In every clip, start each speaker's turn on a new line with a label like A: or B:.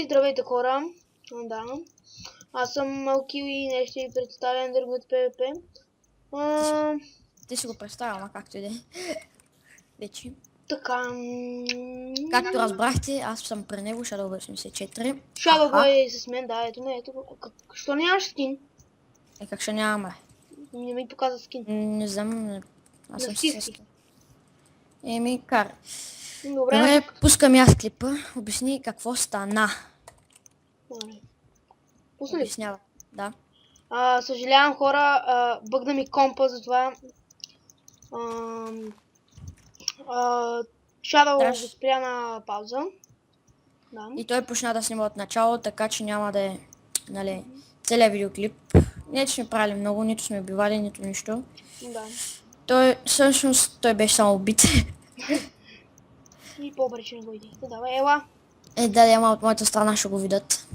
A: Здравейте хора! Да. Аз съм Малки и днес ще ви представя Underwood PvP.
B: Ти си го представя, ама както и да е. Вече.
A: Така.
B: Както разбрахте, аз съм при него, Shadowboy 84.
A: Shadowboy е с мен, да, ето ме, ето го. Що нямаш скин?
B: Как ще нямаме?
A: Не ми показа скин.
B: Не знам, аз съм
A: Стив
B: с...
A: си.
B: Кар.
A: Добре,
B: Добре, пускам и аз клипа. Обясни какво стана.
A: Пусна ли?
B: Обяснява. Да.
A: Съжалявам хора, бъгна ми компа, затова Shadow го спря на пауза. Да.
B: И той почна да снима от начало, така че няма да е, нали, целият видеоклип. Не, че сме правили много, нито сме убивали, нито нищо.
A: Да.
B: Той, всъщност, той беше само убит.
A: И по-добре, че не го иди. Давай, ела.
B: Да, ама от моята страна ще го видят.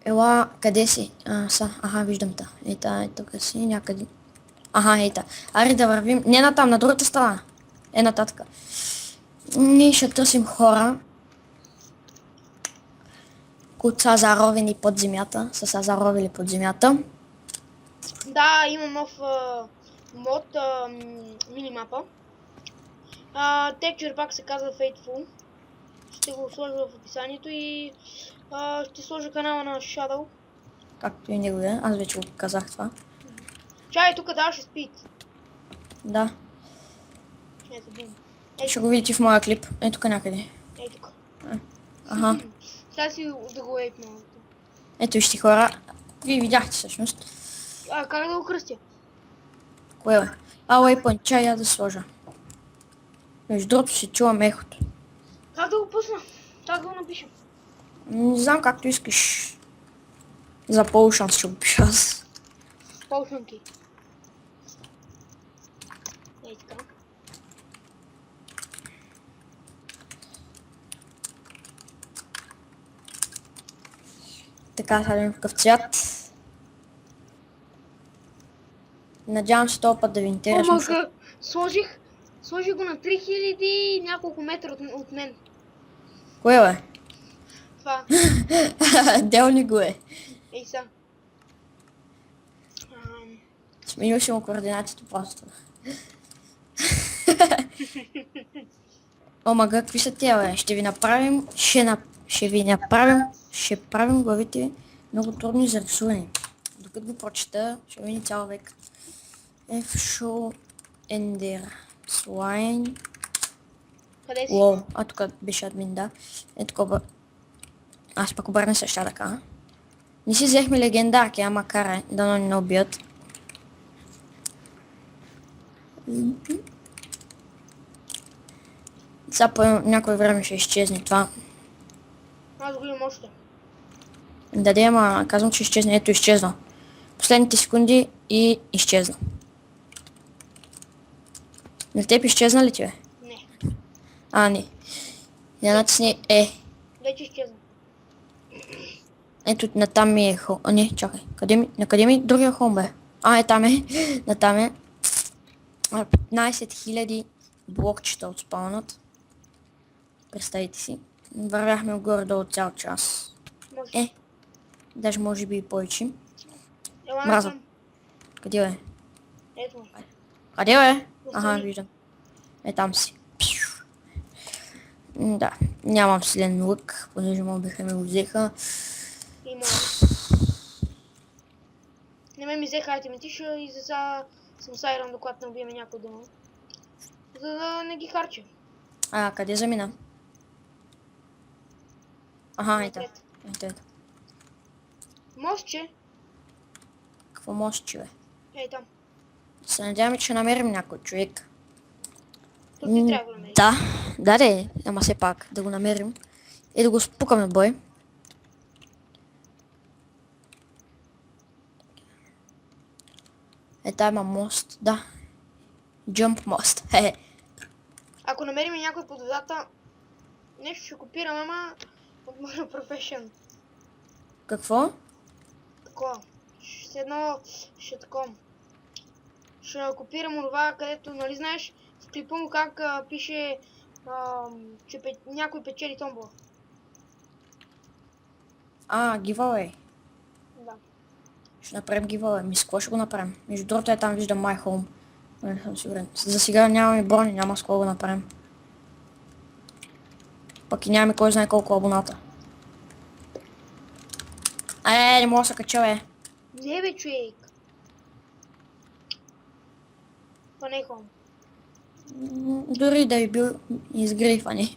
B: Ела, къде си? Аха, виждам та. Ета, тук си, някъде. Аха, ета. Аре да вървим. Не натам, на другата страна. Нататък. Ние ще търсим хора, които са заровени под земята. Са заровили под земята.
A: Да, има нов мод, минимапа. Texture пак се казва Fateful. Ще го сложа в описанието и ще сложа канала на Shadow.
B: Както и неговия, аз вече го казах това.
A: Чай, тук да, ще спит.
B: Да.
A: Ето, бум.
B: Ще го видите в моя клип. Ето тук някъде.
A: Ето тук.
B: Аха.
A: Сега си да го ейпна.
B: Ето вижте хора. Вие видяхте всъщност.
A: Как да го кръстя?
B: Кое е? Уейпън, чай я да сложа. Между другото си чувам ехото.
A: Как да го пусна? Как да го напиша?
B: Не знам както искаш. За Potions ще го пиша аз.
A: Полшунки. Ей така.
B: Така, сядем в какъв цвят. Надявам се този път да ви интересно.
A: Сложих го на 3000 и няколко метра от мен.
B: Кое бе?
A: Това.
B: Делни го е.
A: Ей са.
B: Сменил си му координатите просто. Омага, какви са тия бе? Ще ви направим, ще правим главите много трудни за рисуване. Докато го прочета, ще мини цял век. Show Ender Swine.
A: Къде си?
B: Лол, тук беше админ, да. Такова. Аз пък обърна съща така. Не си взехме легендарки, ама карай, да не убият. Сега по някое време ще изчезне това.
A: Аз го имам още.
B: Да, ама казвам, че изчезне. Ето изчезва. Последните секунди и изчезна. На теб изчезна ли ти бе?
A: Не.
B: Не. Я натисни
A: Вече изчезна.
B: Ето натам ми е хол. Не, чакай. Накъде ми другия хол бе? Там е. Натам е. 15 000 блокчета от спаунът. Представете си. Вървяхме горе-долу цял час. Даже може би и повече. Мраза. Къде бе?
A: Ето.
B: Къде бе? Виждам. Там си. Да. Нямам силен лък, понеже му биха ми го взеха.
A: Не ме ми взеха айтеметиша и за сега съм сайран, докато не убиеме някой дома. За да не ги харча.
B: Къде замина? Ето.
A: Мостче?
B: Какво мостче бе?
A: Ей там.
B: Се надяваме, че намерим някой човек.
A: Тук ти трябва да намерим.
B: Да, ама все пак да го намерим. И да го спукаме бой. Има мост, да. Jump мост.
A: Ако намерим някой под водата, нещо ще копирам, ама от моя професион.
B: Какво?
A: Такова. Ще такова. Ще копирам онова, където, нали знаеш, в клипа му как пише, че някой печели томбола.
B: Giveaway.
A: Да.
B: Ще направим giveaway. Мисля, какво ще го направим? Между другото е там виждам My Home. Не съм сигурен. За сега нямаме брони, няма с какво го направим. Пък и нямаме кой знае колко абоната. Не мога да се кача, бе.
A: Не бе, човек. Това не е хом.
B: Дори да е бил изгрейфани.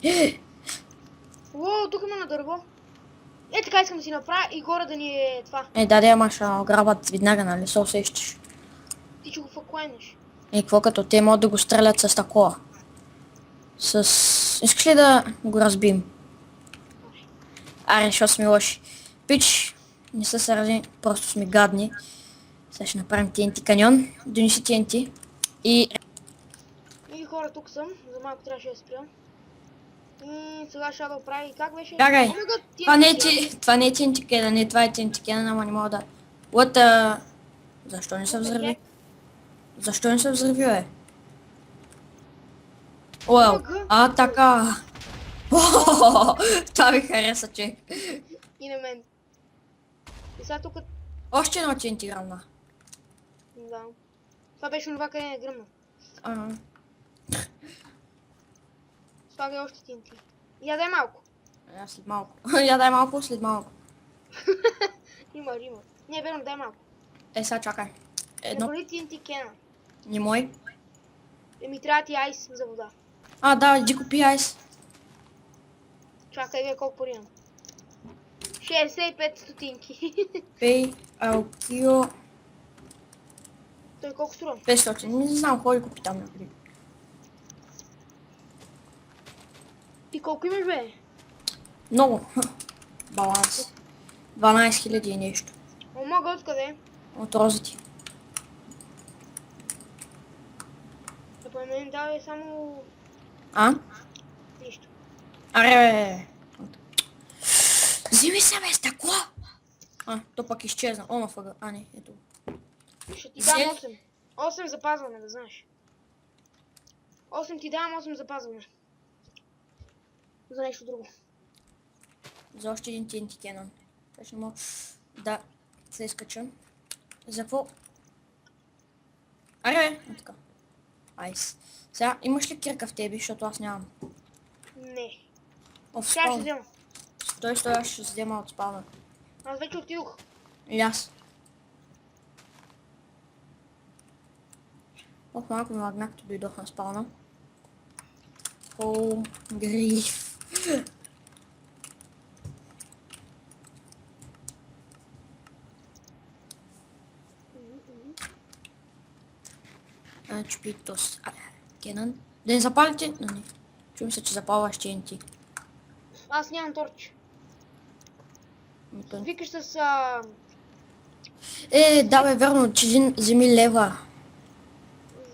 A: О, тук има на дърво. Е, така искам да си направя и горе да ни е това.
B: Даде, ама ще грабат веднага, нали? Се усещаш.
A: Ти ще го факлайнеш.
B: Какво като те могат да го стрелят с такова? Искаш ли да го разбим? Аре, защото сме лоши. Пич, не са сърди, просто сме гадни. Сега ще направим TNT каньон. Донеси TNT. И
A: Хора, тук съм. За малко трябваше да спря. И сега ще да прави. Как беше?
B: Чакай. Това не е
A: TNT
B: TNT кена, не, това е TNT кена, ама не мога да... Защо не се взриви? Защо не се взриви, бе? Уел, така. Това ми хареса, че.
A: И на мен. И сега тук...
B: Още едно TNT гръмна.
A: Да. Това беше това, къде не гръмна. Слагай още TNT. Ядай малко.
B: След малко. Ядай малко, след малко.
A: Има. Не, верно, дай малко.
B: Сега чакай. Едно.
A: Набали TNT кена.
B: Не мой.
A: Ми трябва ти айс за вода.
B: Да, иди купи айс.
A: Чакай, вие колко пари имам. 65 стотинки.
B: Пей, алкио.
A: Той колко струва?
B: 500. Не знам, ходи купи там някъде.
A: И колко имаш, бе?
B: Много. Баланс. 12 000 и нещо.
A: Мога откъде?
B: От розите.
A: Да по мен дава само... Нищо.
B: Аре, бе. Вземи се, бе, стъкло! То пък изчезна. На фъга. Не, ето.
A: Ще ти дам 8. 8 запазване, да знаеш. 8 ти давам, 8 запазване. За нещо друго.
B: За още един TNT Cannon. Ще мога да се изкачам. За какво? Аре, така. Айс. Сега, имаш ли кирка в тебе, защото аз нямам?
A: Не.
B: Оф,
A: Сега ще
B: спална.
A: взема.
B: Стой, аз ще взема от спална.
A: Аз вече отидох.
B: И аз. Малко ми лагна, като дойдох на спална. О, гриф. Чупитос. Кенън. Да не запалите? Не. Чувам се, че запалваш TNT.
A: Аз нямам торч. Викаш с...
B: Да бе, верно, че вземи лева.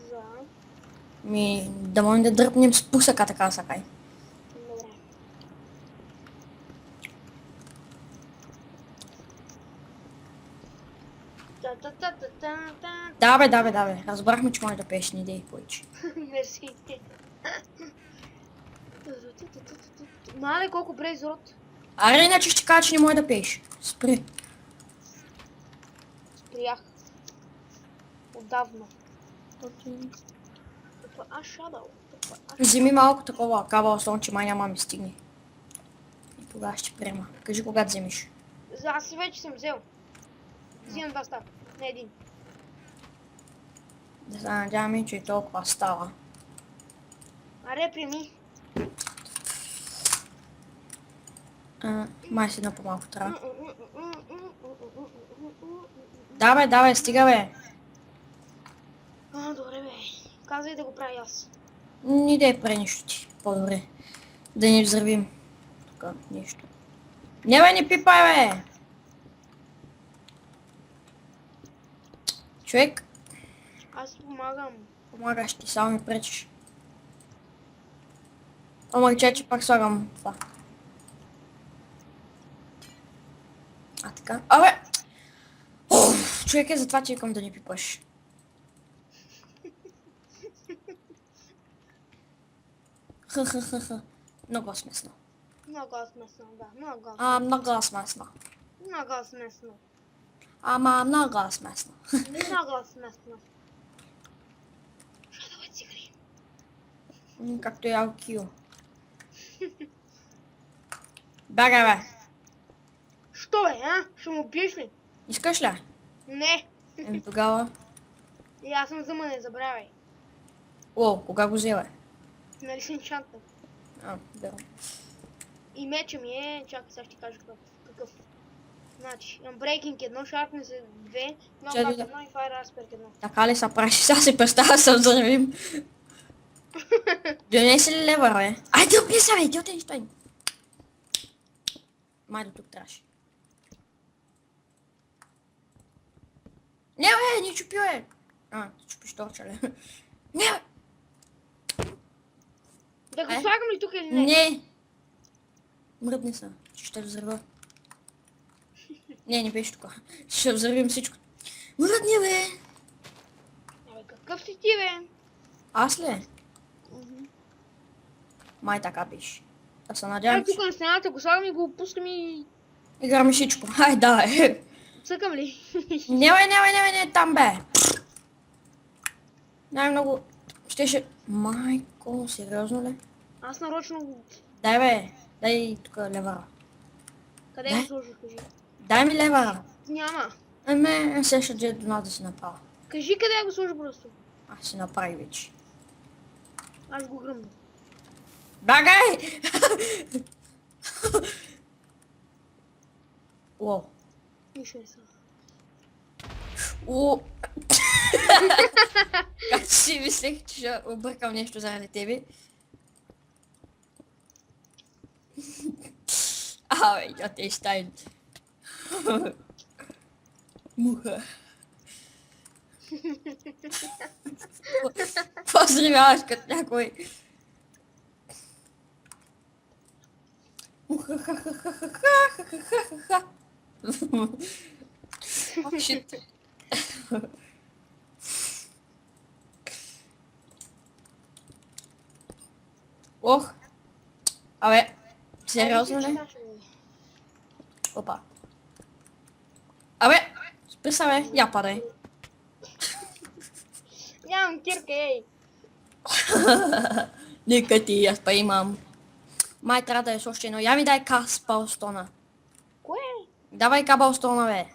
A: За...
B: Да можем да дръпнем с пусъка, така сакай.
A: Добре.
B: Да бе. Разбрахме, че може да пееш, не дей повече.
A: Мерси. Мале, колко брейз рот.
B: Аре, иначе ще кажа, че не може да пееш. Спри.
A: Спрях. Отдавна.
B: Вземи малко такова кабел, че май няма ми стигне. И тогава ще приема. Кажи кога вземеш.
A: Аз вече съм взел. Взимам 2 става. Не един.
B: Да се надяваме, че и толкова става.
A: Аре, приеми.
B: Май си едно по-малко трябва. Да бе, стига бе.
A: Добре бе. Казвай да го правя аз.
B: Не да прави нищо ти. По-добре. Да не взривим. Тук нещо. Не бе, не пипай бе! Човек.
A: Аз помагам.
B: Помагаш ти, само ми пречиш. Ама че пак слагам това. Така. Абе! Човек е затова, че искам да не пипаш. Много смешно.
A: Много смешно, да.
B: Много смешно.
A: Много смешно.
B: Ама много смешно.
A: Много смешно. Ще давай цигари.
B: Както ял Кио. Бягай, бе.
A: Що бе, а? Ще му биеш ли?
B: Искаш ли?
A: Не.
B: Еми тогава.
A: И аз съм зъма, не забравяй.
B: О, кога го взела?
A: Нали си енчантнат?
B: А, да.
A: И меча ми е, чакай сега ще ти кажа какъв. Значи, имам Breaking 1, Sharpness 2,
B: Чакай,
A: Knockout
B: да.
A: 1 и Fire Aspect 1.
B: Така ли са прави? Сега си представя съм взривим. Донеси ли левър, бе? Айде, облиза, бе, идиотен стой. Май до тук трябваше. Не, бе, не чупи, бе. А, чупиш торча, ли? Не, бе.
A: Да го
B: Е?
A: слагам ли тук или не?
B: Не. Мръдни са, че ще взрива. Не, не беше тук. Ще взривим всичко. Мръдни, бе.
A: Абе, какъв си ти, бе?
B: Аз ли? Май така беше. Да се
A: Ай,
B: надявам, че
A: тук на стената го слагам и го пускам и...
B: играме всичко. Ай, да, бе.
A: Цъкам ли?
B: Не, там бе. Най-много щеше... Майко, сериозно ли?
A: Аз нарочно...
B: Дай бе, дай тук левара.
A: Къде
B: Да.
A: го сложих, кажи?
B: Дай ми левара.
A: Няма.
B: Ами, сега ще дойде до нас да си направя.
A: Кажи къде го сложи просто.
B: Аз си направи вече.
A: Аз го гръмна.
B: Багай! О,
A: Нищо не съм.
B: о. Как си мислех, че ще объркам нещо заради тебе. Абе, я те Штайн. Муха. Поздравяваш като някой. Муха, ха-ха-ха-ха-ха-ха-ха. О, shit. Ох. Абе, сериозно ли? Опа. Абе, спри се, бе, я падай.
A: Нямам кирка, ей.
B: Нека ти, аз па имам. Май трябва да е с още едно. Я ми дай кабелстона.
A: Кое?
B: Давай кабелстона, бе.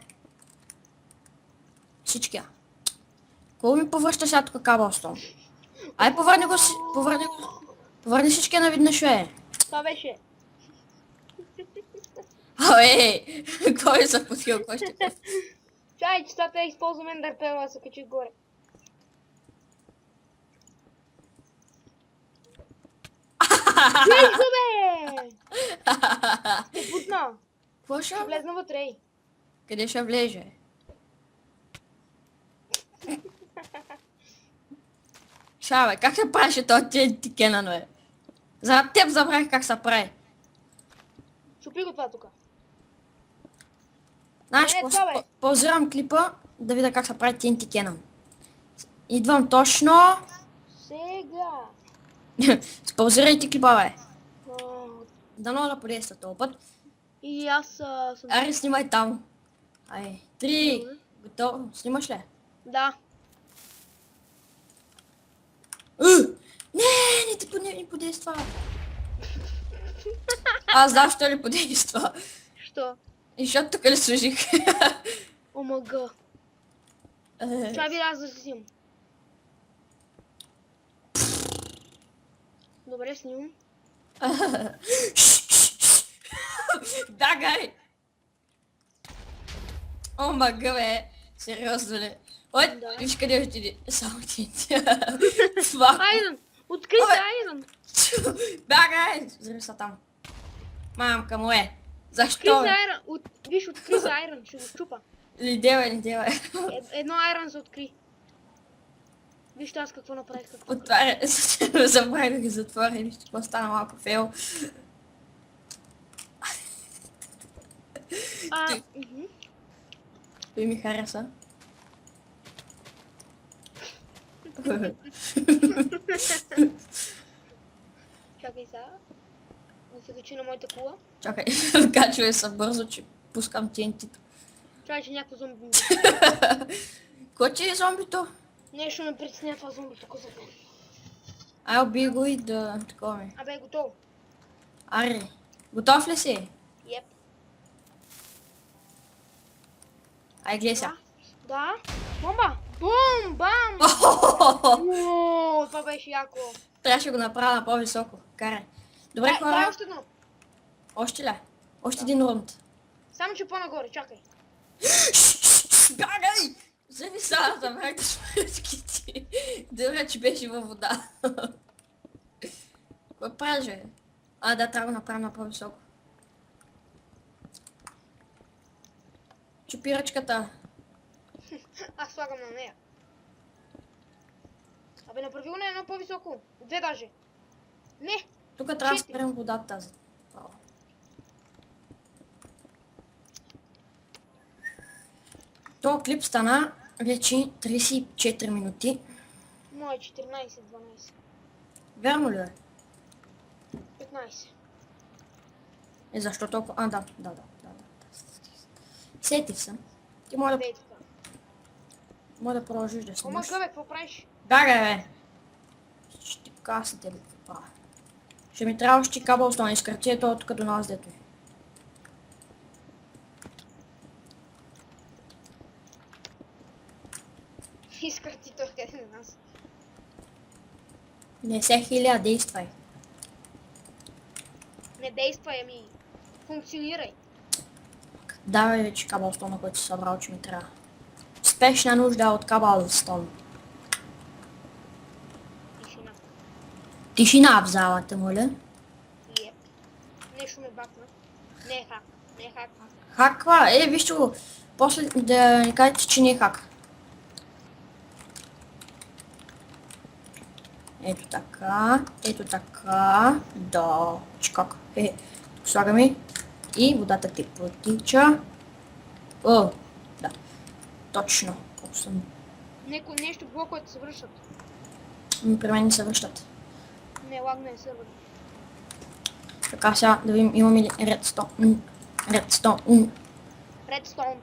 B: Всичкия. Кого ми повръща сега тук кабелстон? Ай, повърни го си, повърни го. Повърни всичкия наведнъж, бе.
A: Това беше.
B: Абе, кой е запотил, кой ще те?
A: Чай, че това те използвам Ender да се качи горе. Виж го, бе! Ще путна.
B: Какво ще?
A: Ще влезна вътре, ей.
B: Къде ще влезе? Ша, бе, как се правеше този TNT Cannon, бе? За теб забравих как се прави.
A: Чупи го това тука.
B: Знаеш,
A: Не, това, бе.
B: паузирам клипа да видя как се прави TNT Cannon. Идвам точно.
A: Сега.
B: Спаузирайте клипа, бе.
A: А,
B: Дано да подейства този път.
A: И аз съм...
B: Аре, снимай там. Ай, 3. Готово. Снимаш ли?
A: Да.
B: Не подейства. Аз знам, що ли подейства.
A: Що?
B: И защото тук ли служих.
A: Омага. Това би аз да снимам. Добре, снимам.
B: Дагай! О, мага, бе. Сериозно ли? Ой,
A: Да.
B: виж къде отиде. Само ти. Това.
A: Айрон! Откри се, Айрон!
B: Дагай! Взриви са там. Мамка му е.
A: Откри
B: Защо,
A: се,
B: бе?
A: Айрон! Виж, откри се, Айрон! Ще го чупа.
B: Не делай, не делай.
A: Едно Айрон се откри. Вижте аз какво направих. Какво...
B: Отваря. Забравя да ги затворя. Вижте какво стана малко фейл.
A: мгм.
B: Той ми хареса.
A: Чакай сега. Да се качи на моята кола.
B: Чакай, качвай се бързо, че пускам TNT.
A: Чакай, че някакво зомби.
B: Кой ти е зомбито?
A: Нещо ме притесня това зомби тук за мен.
B: Ай, убий го и да такова ми.
A: Абе, готово.
B: Аре, готов ли си?
A: Еп.
B: Ай, гледай сега.
A: Да. Бомба. Бум, бам. Ууу, това беше яко.
B: Трябваше го направя на по-високо. Карай. Добре,
A: Дай
B: хора.
A: още едно.
B: Още ли? Още един рунд.
A: Само че по-нагоре, чакай.
B: Бягай! Зависа, забрах да смъртки. Добре, че беше във вода. Какво правиш, бе? А, да, трябва да направим на по-високо. Чупи ръчката.
A: Аз слагам на нея. Абе, направи го на едно по-високо. Две даже. Не.
B: Тук трябва да
A: 4.
B: спрем водата тази. Право. То клип стана вече 34 минути.
A: Мое 14-12.
B: Верно ли е?
A: 15.
B: Е, защо толкова? А, да. Сетих се. Ти може
A: Дей така.
B: да продължиш да
A: Ома
B: снимаш.
A: гъбе, какво правиш?
B: Бягай, бе! Ще касате ли какво правя? Ще ми трябва още кабелстон, изкърти е то тук до нас, дето е.
A: Исках ти той къде на нас.
B: Не се хиля, действай.
A: Не действай, ами. Функционирай.
B: Давай вече кабелстона, който си събрал, че ми трябва. Спешна нужда от кабелстон.
A: Тишина.
B: Тишина в залата, моля.
A: Еп. Нещо ме бакна. Не е хак. Не е хак.
B: Хаква? Вижте го. После да ни кажете, че не е хак. Ето така. Да, чакак. Тук слагаме. И водата ти протича. О, да. Точно. Колко съм.
A: Нещо блоковете се връщат.
B: При мен не се връщат.
A: Не, лагна е сървър.
B: Така сега да видим имаме ли редстон.
A: Redstone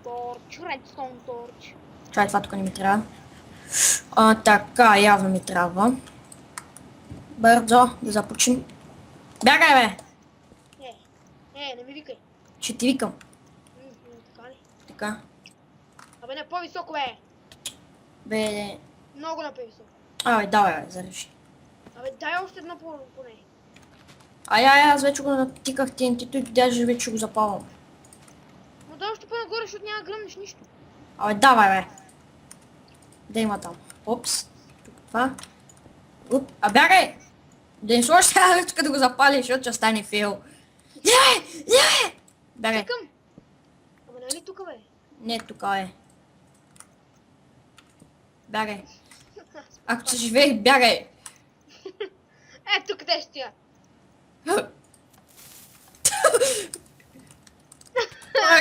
A: torch.
B: Чай, това тук не ми трябва. Така, явно ми трябва. Бързо, да започнем. Бягай, бе!
A: Не ми викай.
B: Ще ти викам.
A: Така ли?
B: Така.
A: Абе, не по-високо, бе.
B: Бе,
A: Много на по-високо.
B: давай, бе, зареши.
A: Абе, дай още едно поне.
B: Аз вече го натиках TNT-то и даже вече го запалвам.
A: Но дай още по-нагоре, защото няма гръмнеш нищо.
B: Давай, бе. Да има там. Опс. Тук това. Бягай! Да не сложиш сега ръчка да го запалиш, защото ще стане фейл. Не! Бягай.
A: Чакам. Ама нали тук, бе?
B: Не, тук е. Бягай. Ако се живее, бягай.
A: Тук къде ще я?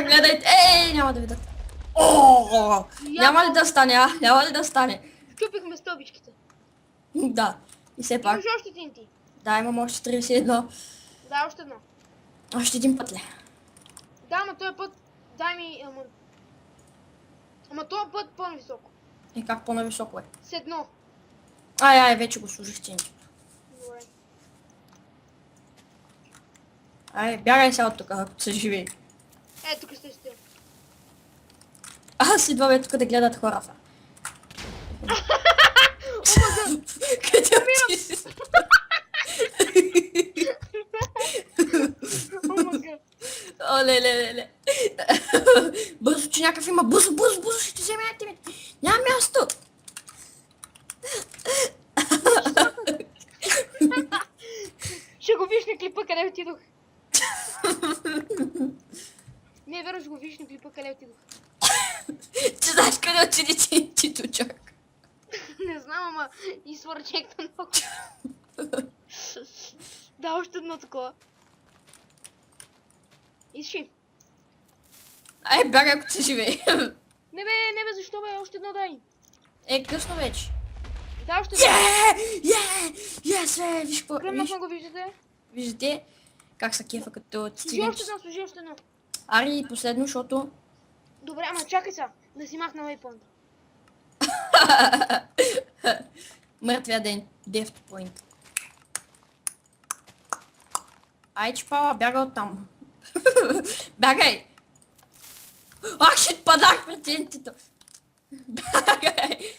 B: Гледайте. Няма да видят. Няма ли да стане, Няма ли да стане?
A: Чупихме стълбичките.
B: Да. И все пак.
A: Имаш още TNT.
B: Да, имам още 31.
A: Дай още едно.
B: Още един път ли?
A: Да, ама този път дай ми... Ама този път по-нависоко.
B: И как по-нависоко е?
A: С едно.
B: Вече го служих TNT.
A: Добре.
B: Бягай сега от тук, ако се живее.
A: Тук сте стил.
B: Аз идвам тук да гледат хората. Къде отиси? Леле. Бързо, че някакъв има. Бързо, ще ти вземе айтемите. Няма място.
A: Ще го виж на клипа, къде отидох. Не, верно, ще го виж на клипа, къде отидох.
B: Ти знаеш къде отиди TNT-то, чак.
A: Не знам, ама и свърчекта много. Да, още едно такова. Иши.
B: Бягай, ако се живее.
A: Не бе, защо бе? Още едно дай.
B: Късно вече.
A: Да, още едно.
B: Виж какво.
A: Гръмнахме го, виждате?
B: Виждате как са кефа като
A: Служи още
B: цигани.
A: едно, служи още едно.
B: Ари и последно, защото...
A: Добре, ама чакай сега. Да си махна waypoint.
B: Мъртвия ден. Дефт point. Ай, чпала, бяга оттам. Бягай! Ах, шит, падах пред тентито. Бягай!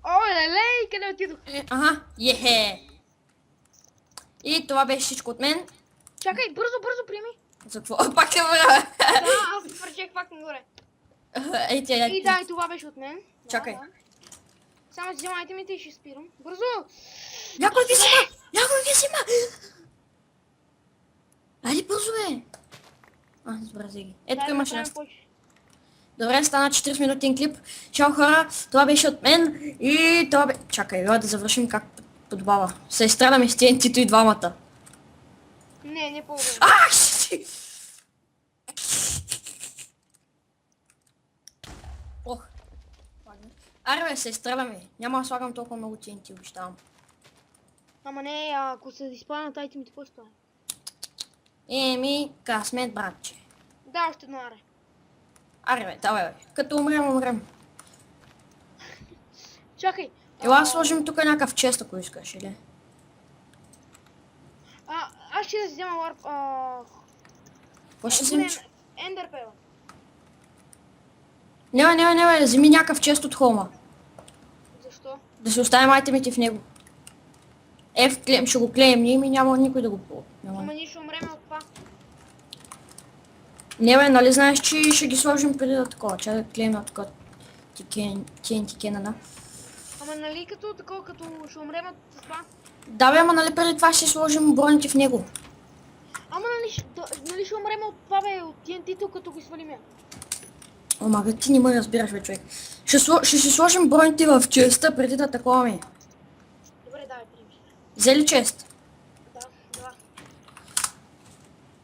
A: О, лелей, къде отидох?
B: Ага, ехе. И това беше всичко от мен.
A: Чакай, бързо, приеми.
B: За какво? Пак се върна.
A: Да, аз пречех пак нагоре.
B: Ей, тя,
A: И да, и това беше от мен.
B: Чакай.
A: Да. Само си вземайте ми и ще спирам. Бързо!
B: Някой ви взима! Някой ви взима! Айде бързо, бе! Добре, взеги. Ето
A: Дай да
B: имаш
A: направим
B: нещо.
A: повече.
B: Добре, стана 40 минутен клип. Чао, хора! Това беше от мен и това бе... Чакай, да завършим как подобава. Се изстрадаме с TNT-то и двамата.
A: Не по-добре.
B: Ох. Аре, бе, се изстреляме. Няма да слагам толкова много TNT, обещавам.
A: Ама не, ако се изпаднат айтемите, какво ще стане?
B: Еми, късмет, братче.
A: Да, още едно аре.
B: Аре, бе, давай, бе. Като умрем.
A: Чакай.
B: Ела сложим тук някакъв чест, ако искаш, или?
A: Аз ще да си взема ларп.
B: Какво ще вземеш?
A: Ендерпела.
B: Не, вземи някакъв чест от холма.
A: Защо?
B: Да си оставим айтемите в него. Ще го клеим ние и няма никой да го ползва.
A: Ама ние ще умреме от това.
B: Не, бе, нали знаеш, че ще ги сложим преди да такова. Чай да клеим на такова TNT кена, да.
A: Ама нали като такова, като ще умрем от това?
B: Да, бе, ама нали преди това ще сложим броните в него.
A: Ама нали ще умрем от това, бе, от TNT-то, като ги свалим я?
B: Ама, ти не ме разбираш, бе, човек. Ще си сложим броните в честа преди да такова ми.
A: Добре, давай, приеми.
B: Взе ли чест?
A: Да.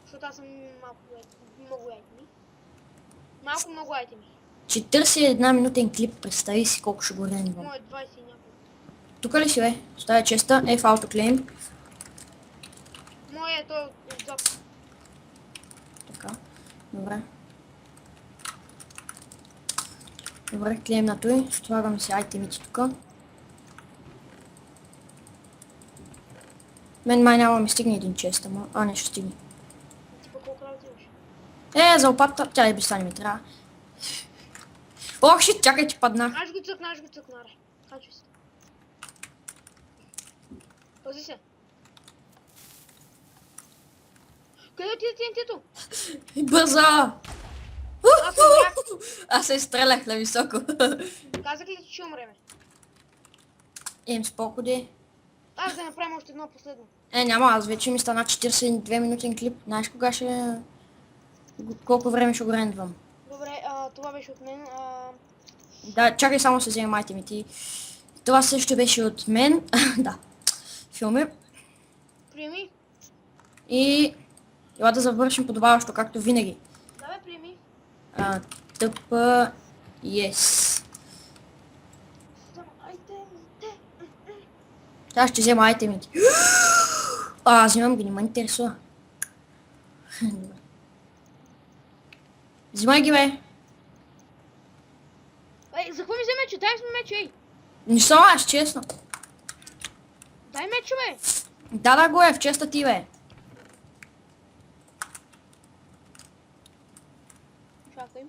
A: Защото аз съм много айтеми. Много айтеми.
B: 41 минутен клип, представи си колко ще го рендвам.
A: Моят 20 и няколко.
B: Тук ли си, бе? Оставя честа, в автоклейм.
A: Моят е той отзад.
B: Така, добре, клеим на той, слагам си айтемите тук. Мен май няма ми стигне един чест, ама... не ще стигне.
A: Ти по колко работи имаш?
B: За опата, тя и без това не ми трябва. Ох, шит, чакай, че паднах.
A: Аз го цъкна, аре. Качвай се. Пази се. Къде отиде TNT-то?
B: Бърза!
A: Аз умрях.
B: Аз се изстрелях на високо.
A: Казах ли, че ще умреме?
B: Споко де.
A: Аз да направим още едно последно.
B: Няма, аз вече ми стана 42 минутен клип. Знаеш кога ще... Колко време ще го рендвам?
A: Добре, това беше от мен.
B: Да, чакай само се вземем айтемите. Това също беше от мен. Да. Филми.
A: Приеми.
B: И... Ела да завършим подобаващо, както винаги.
A: Давай, приеми.
B: Тъпа... Yes.
A: Айтемите.
B: Сега ще взема айтемите. Взимам ги, не ме интересува. Взимай ги, бе.
A: За какво ми взе мече? Дай ми мече, ей.
B: Не съм аз, честно.
A: Дай мече, бе.
B: Да го е, в честа ти, бе.
A: Чакай.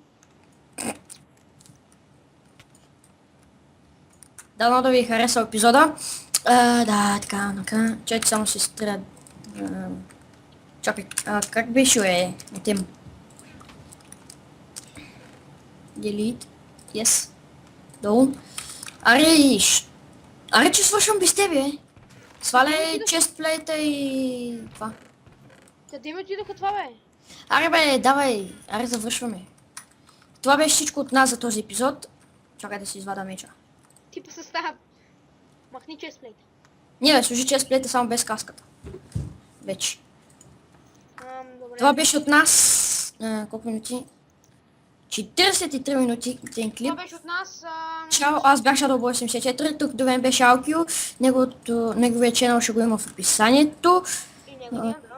B: Дано да ви е харесал епизода. Да, така. Чакай, само се стря. Чакай, как беше, бе? Отем. Delete. Yes. Долу. Аре, че свършвам без тебе, бе. Сваляй честплейта и... това.
A: Къде ми отидоха това, бе?
B: Аре, бе, давай. Аре, завършваме. Това беше всичко от нас за този епизод. Чакай да си извада меча.
A: Ти по състав. Махни честплейт.
B: Не, бе, служи честплейта само без каската. Вече.
A: Добре.
B: Това беше от нас. Колко минути? 43 минути един клип.
A: Това беше от нас.
B: Чао, аз бях Shadow84, тук до мен беше Алкио. Неговия ченъл ще го има в описанието.
A: И неговия, да.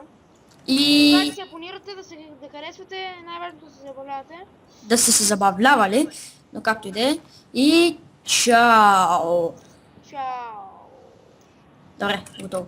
A: Това, че
B: И
A: се абонирате, да харесвате, най-важното да се забавлявате.
B: да сте се забавлявали, но както и да е. И чао!
A: Чао!
B: Добре, готово.